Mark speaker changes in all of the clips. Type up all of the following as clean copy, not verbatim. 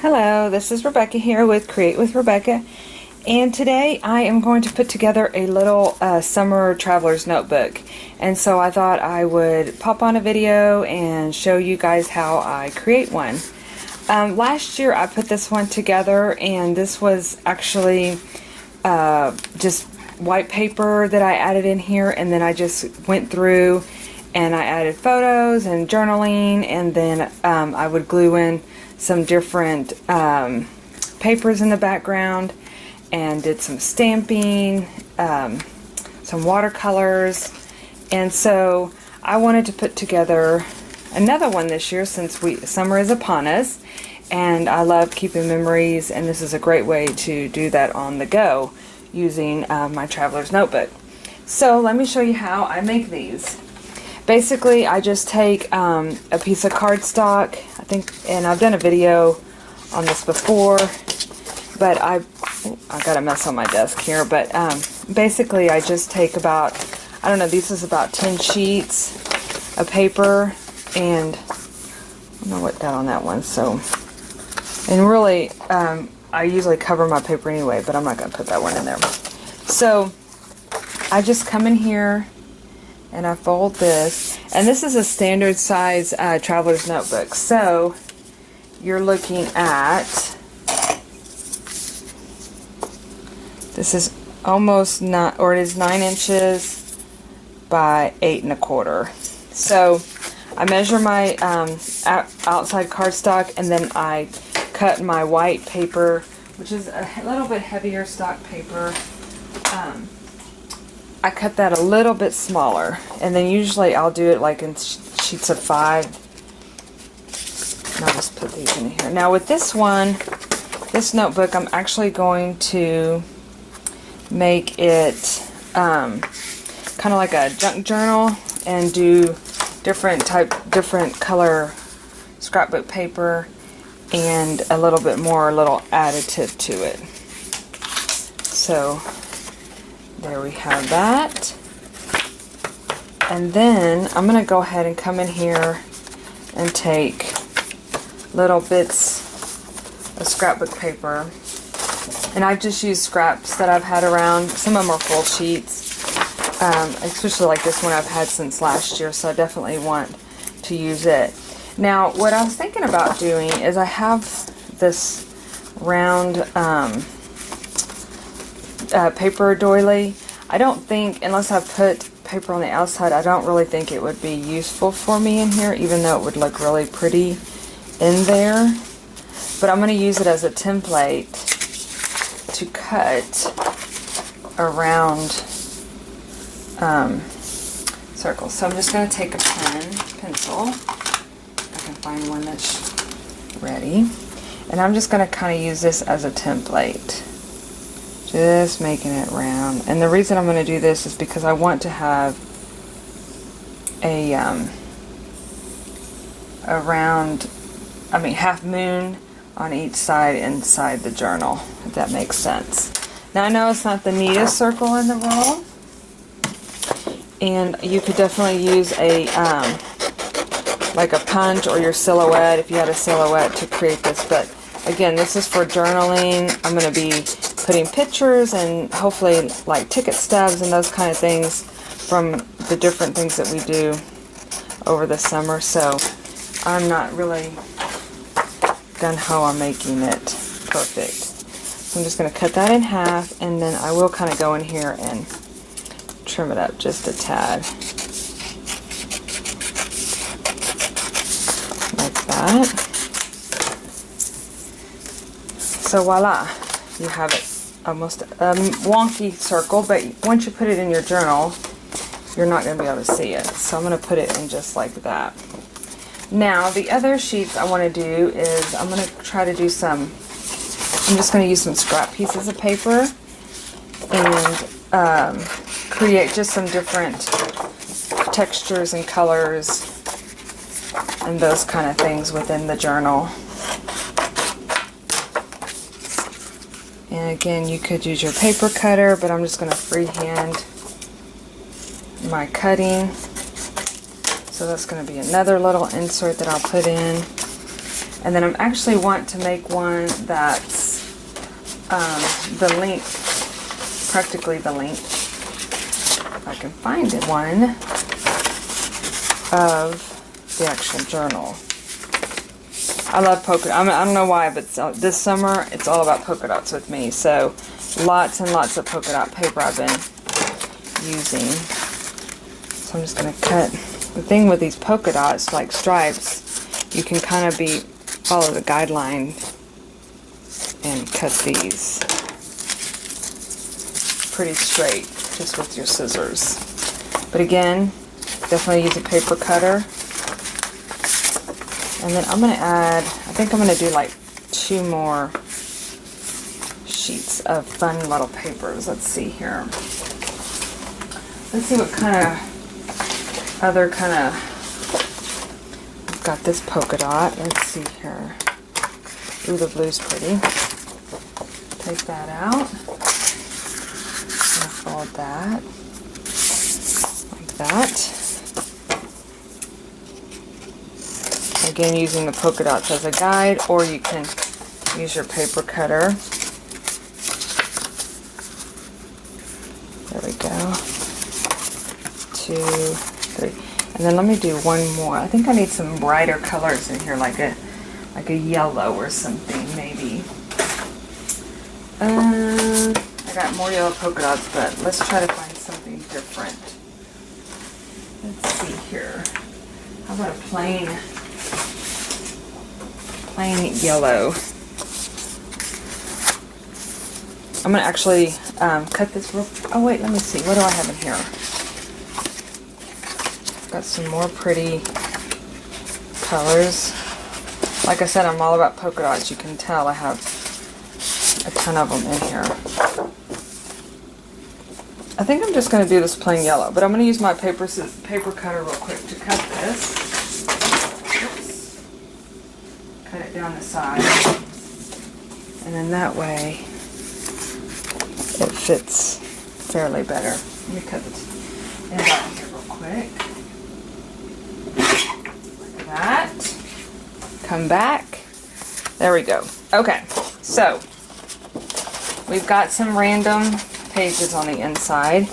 Speaker 1: Hello, this is Rebecca here with Create with Rebecca, and today I am going to put together a little summer traveler's notebook. And so I thought I would pop on a video and show you guys how I create one. Last year I put this one together, and this was actually just white paper that I added in here, and then I just went through and I added photos and journaling, and then I would glue in some different papers in the background and did some stamping, some watercolors. And so I wanted to put together another one this year since summer is upon us, and I love keeping memories, and this is a great way to do that on the go using my traveler's notebook. So let me show you how I make these. Basically, I just take a piece of cardstock, I think, and I've done a video on this before, but I got a mess on my desk here, but basically I just take about, I don't know, this is about 10 sheets of paper, and I don't know what got on that one, so, and really, I usually cover my paper anyway, but I'm not going to put that one in there. So, I just come in here, and I fold this, and this is a standard size traveler's notebook. So you're looking at, this is almost not, or it is 9 inches by 8 1/4. So I measure my outside cardstock, and then I cut my white paper, which is a little bit heavier stock paper. I cut that a little bit smaller, and then usually I'll do it like in sheets of 5. And I'll just put these in here. Now with this one, this notebook, I'm actually going to make it kind of like a junk journal and do different color scrapbook paper and a little bit more little additive to it. So there we have that. And then I'm going to go ahead and come in here and take little bits of scrapbook paper. And I've just used scraps that I've had around. Some of them are full sheets, especially like this one I've had since last year, so I definitely want to use it. Now, what I was thinking about doing is I have this round paper doily. I don't think, unless I put paper on the outside, I don't really think it would be useful for me in here, even though it would look really pretty in there. But I'm going to use it as a template to cut around circles. So I'm just going to take a pencil. I can find one that's ready. And I'm just going to kind of use this as a template. Just making it round. And the reason I'm going to do this is because I want to have a round, half moon on each side inside the journal, if that makes sense. Now I know it's not the neatest circle in the world, and you could definitely use a like a punch or your silhouette if you had a silhouette to create this, but again, this is for journaling. I'm going to be putting pictures and hopefully like ticket stubs and those kind of things from the different things that we do over the summer. So I'm not really gung-ho on making it perfect. So I'm just going to cut that in half, and then I will kind of go in here and trim it up just a tad. Like that. So voila, you have it. Almost a wonky circle, but once you put it in your journal, you're not going to be able to see it. So I'm going to put it in just like that. Now, the other sheets I want to do is I'm going to try to do some, I'm just going to use some scrap pieces of paper and create just some different textures and colors and those kind of things within the journal. And again, you could use your paper cutter, but I'm just going to freehand my cutting. So that's going to be another little insert that I'll put in. And then I'm actually want to make one that's the length, practically the length, if I can find it, one of the actual journal. I love polka dots. I don't know why, but this summer it's all about polka dots with me. So lots and lots of polka dot paper I've been using. So I'm just going to cut. The thing with these polka dots, like stripes, you can kind of follow the guideline and cut these pretty straight just with your scissors. But again, definitely use a paper cutter. And then I'm going to add, I think I'm going to do like 2 more sheets of fun little papers. Let's see here. Let's see what kind of other kind of, I've got this polka dot. Let's see here. Ooh, the blue's pretty. Take that out. And fold that. Like that. Again, using the polka dots as a guide, or you can use your paper cutter. There we go. 2, 3. And then let me do one more. I think I need some brighter colors in here, like a yellow or something, maybe. I got more yellow polka dots, but let's try to find something different. Let's see here. How about a plain yellow? I'm going to actually cut this real... Oh wait, let me see. What do I have in here? Got some more pretty colors. Like I said, I'm all about polka dots. You can tell I have a ton of them in here. I think I'm just going to do this plain yellow, but I'm going to use my paper cutter real quick to cut this. Oops. Cut it down the side. And then that way it fits fairly better. Let me cut this end out here real quick. Like that. Come back. There we go. Okay, so we've got some random pages on the inside,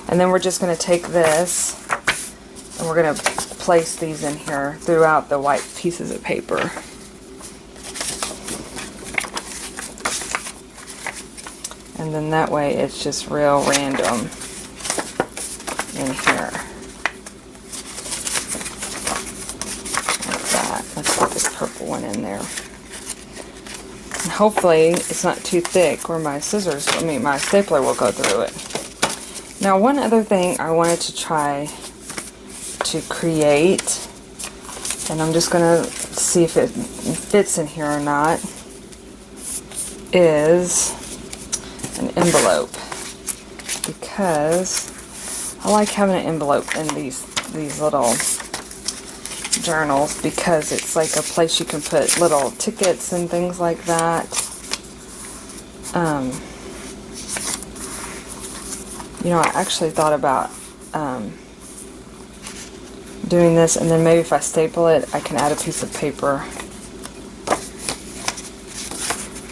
Speaker 1: and then we're just going to take this and we're going to place these in here throughout the white pieces of paper. And then that way it's just real random in here. Like that. Let's put this purple one in there. And hopefully it's not too thick or my stapler will go through it. Now, one other thing I wanted to try to create, and I'm just going to see if it fits in here or not, is an envelope, because I like having an envelope in these little journals, because it's like a place you can put little tickets and things like that. You know, I actually thought about doing this, and then maybe if I staple it, I can add a piece of paper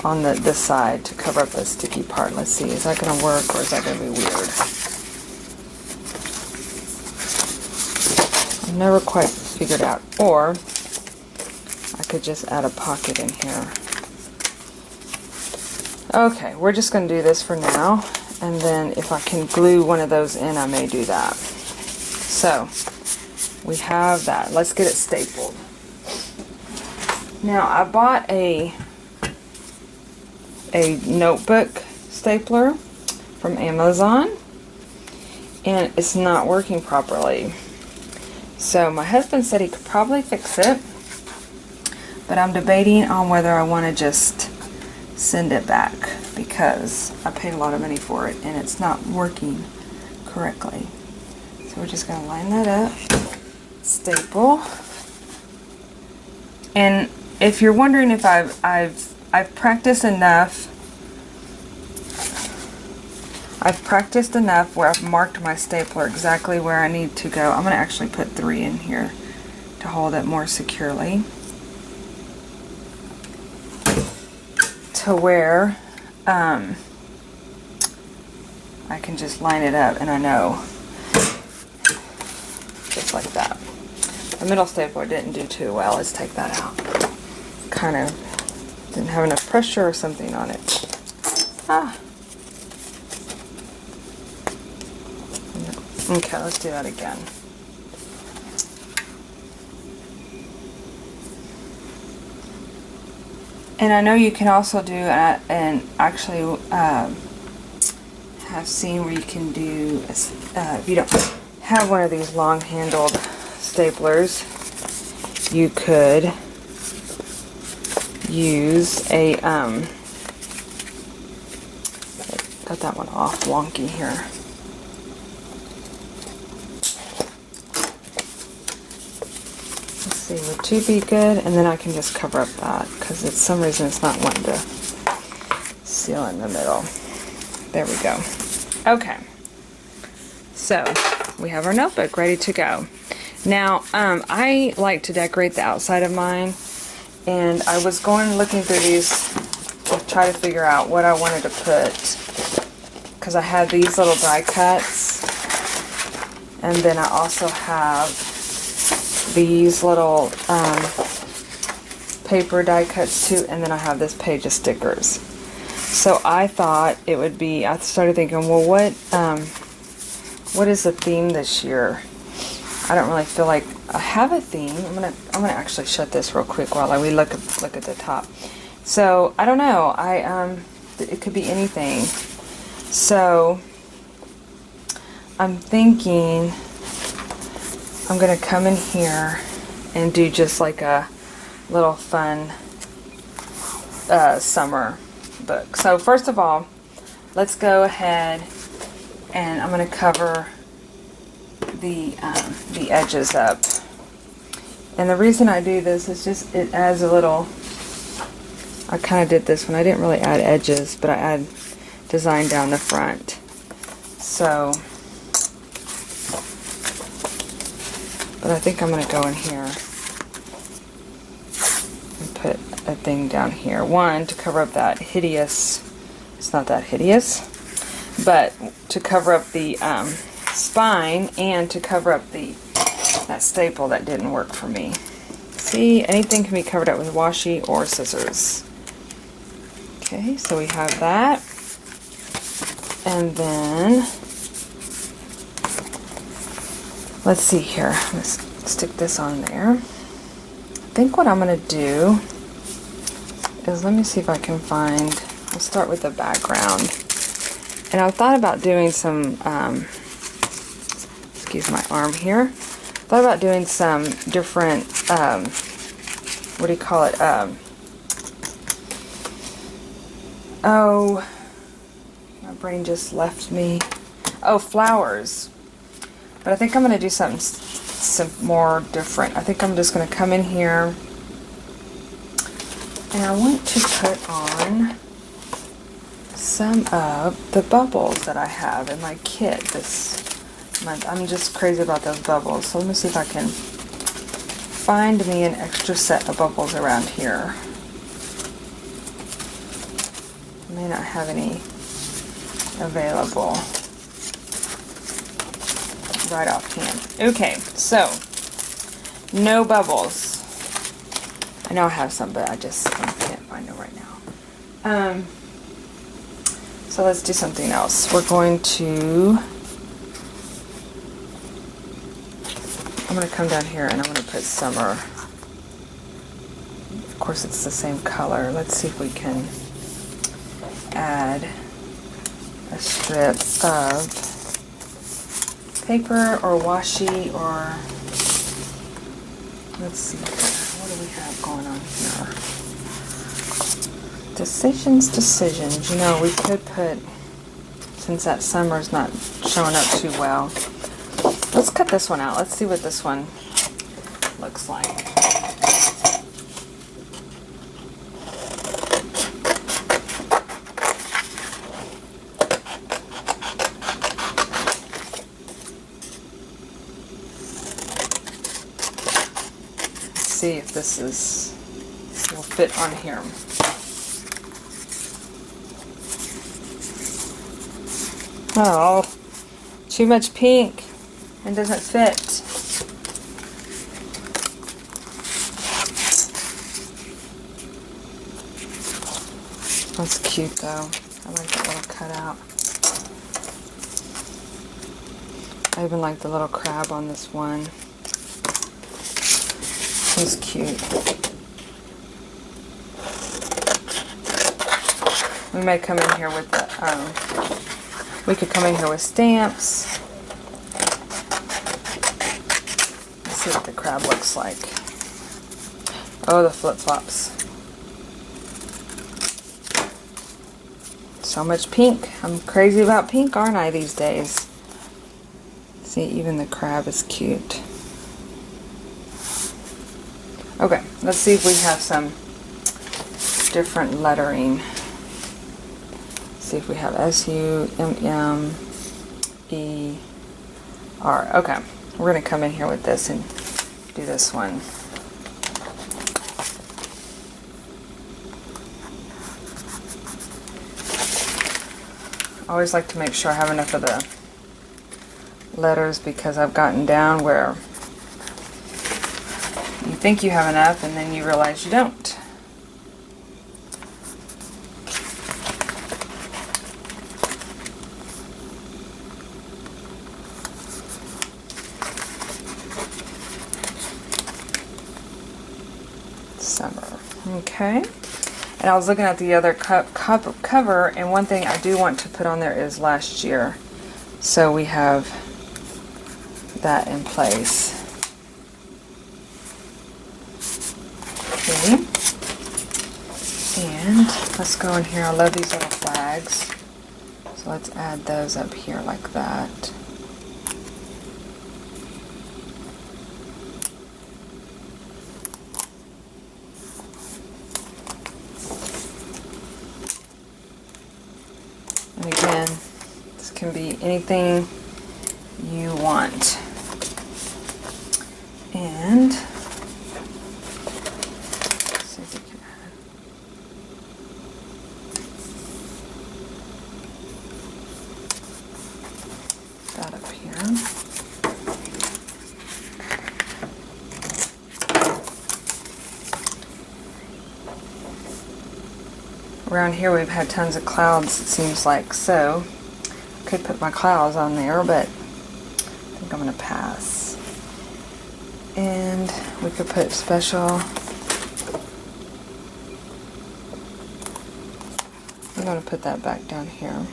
Speaker 1: on this side to cover up the sticky part. Let's see, is that going to work, or is that going to be weird? I've never quite figured out. Or I could just add a pocket in here. Okay, we're just going to do this for now, and then if I can glue one of those in, I may do that. So we have that. Let's get it stapled. Now, I bought a notebook stapler from Amazon, and it's not working properly. So my husband said he could probably fix it, but I'm debating on whether I want to just send it back, because I paid a lot of money for it and it's not working correctly. So we're just going to line that up, staple, and if you're wondering if I've practiced enough. I've practiced enough where I've marked my stapler exactly where I need to go. I'm going to actually put 3 in here to hold it more securely. to where I can just line it up and I know. Just like that. The middle stapler didn't do too well. Let's take that out. Kind of didn't have enough pressure or something on it. Ah. Okay, let's do that again. And I know you can also do, and actually have seen where you can do, if you don't have one of these long-handled staplers, you could use a, got that one off wonky here. Let's see, would 2 be good? And then I can just cover up that, because for some reason it's not wanting to seal in the middle. There we go. Okay. So, we have our notebook ready to go. Now, I like to decorate the outside of mine, and I was looking through these to try to figure out what I wanted to put, because I have these little die cuts, and then I also have these little paper die cuts too, and then I have this page of stickers. So I thought it would be, I started thinking, well, what is the theme this year? I don't really feel like I have a theme. I'm gonna actually shut this real quick while we look at the top. So I don't know. It could be anything. So I'm thinking I'm gonna come in here and do just like a little fun summer book. So first of all, let's go ahead and I'm going to cover the edges up. And the reason I do this is just it adds a little, I kind of did this one. I didn't really add edges, but I add design down the front. So, but I think I'm going to go in here and put a thing down here. One, to cover up that hideous, it's not that hideous, but to cover up the spine and to cover up that staple that didn't work for me. See, anything can be covered up with washi or scissors. Okay, so we have that. And then, let's see here. Let's stick this on there. I think what I'm going to do is, let me see if I can find, I'll start with the background. And I thought about doing some, excuse my arm here, thought about doing some different, what do you call it, oh, my brain just left me, oh, flowers. But I think I'm going to do something more different. I think I'm just going to come in here and I want to put on some of the bubbles that I have in my kit this month. I'm just crazy about those bubbles. So let me see if I can find me an extra set of bubbles around here. I may not have any available right offhand. Okay, so no bubbles. I know I have some, but I can't find them right now. So let's do something else. We're going to, I'm going to come down here and I'm going to put summer. Of course it's the same color. Let's see if we can add a strip of paper or washi, or let's see here. What do we have going on here? Decisions. You know, we could put, since that summer's not showing up too well, let's cut this one out. Let's see what this one looks like. See if this will fit on here. Oh, too much pink and doesn't fit. That's cute though. I like that little cutout. I even like the little crab on this one. He's cute. We may come in here with the, we could come in here with stamps. Let's see what the crab looks like. Oh, the flip-flops. So much pink. I'm crazy about pink, aren't I, these days? See, even the crab is cute. Okay, let's see if we have some different lettering. See if we have S-U-M-M-E-R. Okay, we're going to come in here with this and do this one. I always like to make sure I have enough of the letters because I've gotten down where you think you have enough and then you realize you don't. Summer. Okay. And I was looking at the other cover, and one thing I do want to put on there is last year. So we have that in place. Okay. And let's go in here. I love these little flags. So let's add those up here like that. And again, this can be anything you want. And let's see if we can add that up here. Around here we've had tons of clouds, it seems like, so I could put my clouds on there, but I think I'm going to pass. And we could put special. I'm going to put that back down here.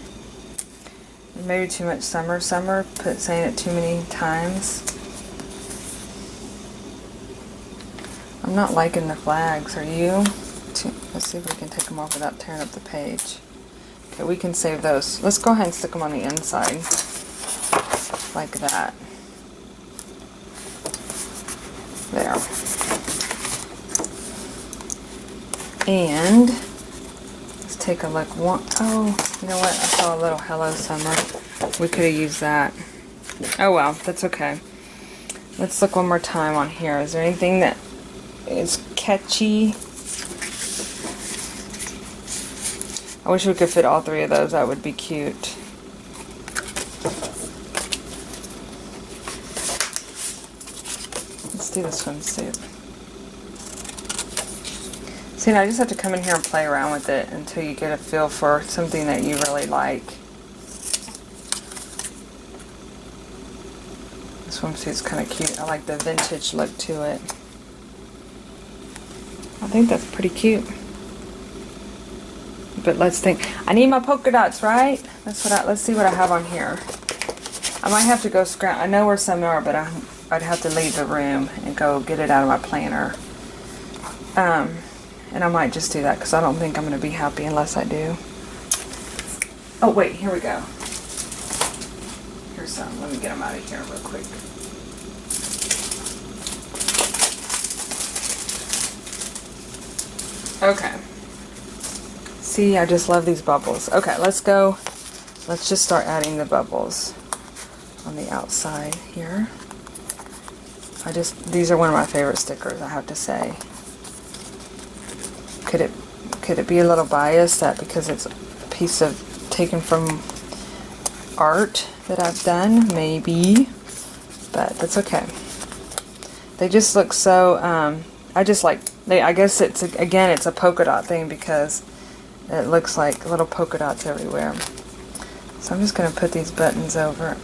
Speaker 1: Maybe too much summer, saying it too many times. I'm not liking the flags, are you? Let's see if we can take them off without tearing up the page. Okay, we can save those. Let's go ahead and stick them on the inside. Like that. There. And let's take a look. Oh, you know what? I saw a little Hello Summer. We could have used that. Oh well, that's okay. Let's look one more time on here. Is there anything that is catchy? I wish we could fit all three of those. That would be cute. Let's do this swimsuit. See, now I just have to come in here and play around with it until you get a feel for something that you really like. This swimsuit's kind of cute. I like the vintage look to it. I think that's pretty cute. But let's think. I need my polka dots, right? That's what let's see what I have on here. I might have to go I know where some are, but I'd have to leave the room and go get it out of my planner. And I might just do that because I don't think I'm going to be happy unless I do. Oh wait, here we go. Here's some. Let me get them out of here real quick. Okay. See, I just love these bubbles. Okay, let's go. Let's just start adding the bubbles on the outside here. These are one of my favorite stickers, I have to say. Could it be a little biased that because it's a piece of taken from art that I've done, maybe, but that's okay. They just look so, I just like, I guess it's, again, it's a polka dot thing because it looks like little polka dots everywhere. So I'm just going to put these buttons over,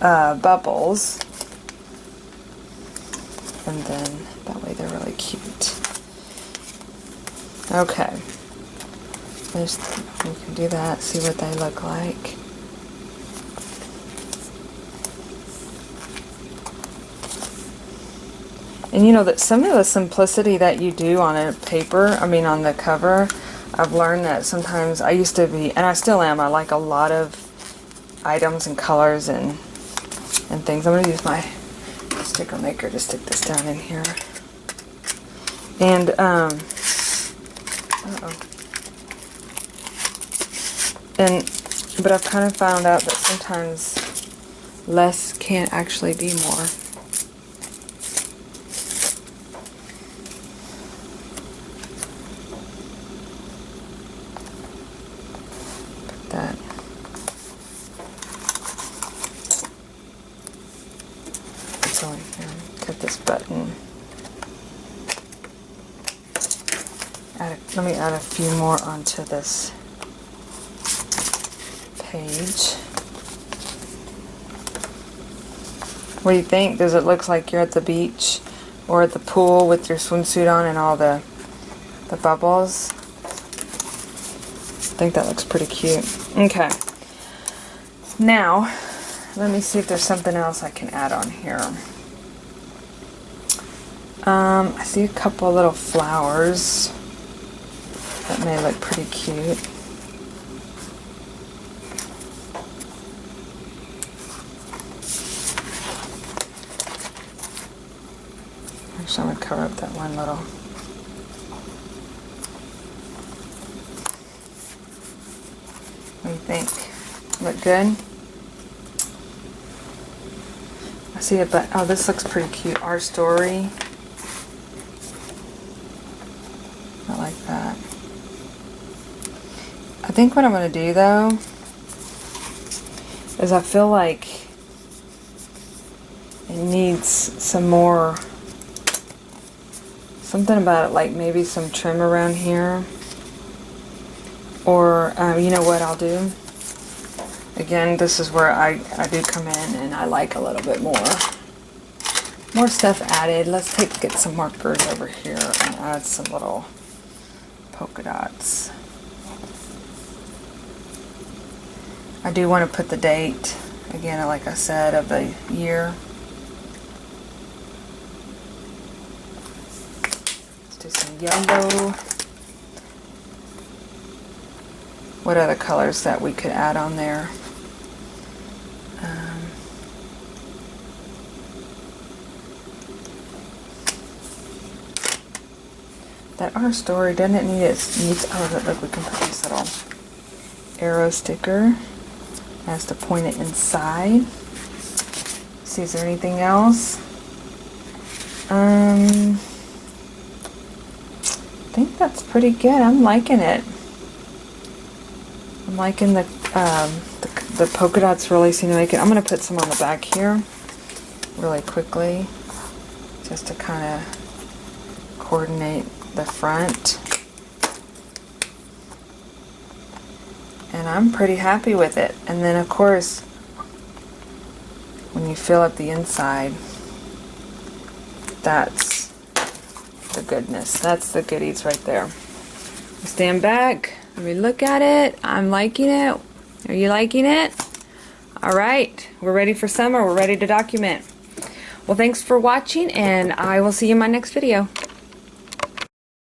Speaker 1: bubbles, and then that way they're really cute. Okay. We can do that, see what they look like. And you know that some of the simplicity that you do on a paper, on the cover, I've learned that sometimes I used to be, and I still am, I like a lot of items and colors and things. I'm going to use my sticker maker to stick this down in here. And, but I've kind of found out that sometimes less can't actually be more. Put that. Go in here. Cut this button. Let me add a few more onto this page. What do you think? Does it look like you're at the beach or at the pool with your swimsuit on and all the bubbles? I think that looks pretty cute. Okay. Now, let me see if there's something else I can add on here. I see a couple little flowers that may look pretty cute. Actually, I'm going to cover up that one little. What do you think? Look good? I see it, but oh, this looks pretty cute. Our Story. I like that. I think what I'm going to do though is I feel like it needs some more, something about it, like maybe some trim around here. Or, you know what I'll do? Again, this is where I do come in and I like a little bit more stuff added. Let's get some markers over here and add some little polka dots. I do want to put the date, again, like I said, of the year. Let's do some yellow. What other colors that we could add on there? That Our Story, doesn't it needs, oh look, we can put this little arrow sticker. It has to point it inside. See, is there anything else? I think that's pretty good. I'm liking it. I'm liking the polka dots really seem to make it. I'm going to put some on the back here really quickly just to kind of coordinate the front. And I'm pretty happy with it. And then of course, when you fill up the inside, that's the goodness. That's the goodies right there. Stand back. Let me look at it. I'm liking it. Are you liking it? All right. We're ready for summer. We're ready to document. Well, thanks for watching, and I will see you in my next video.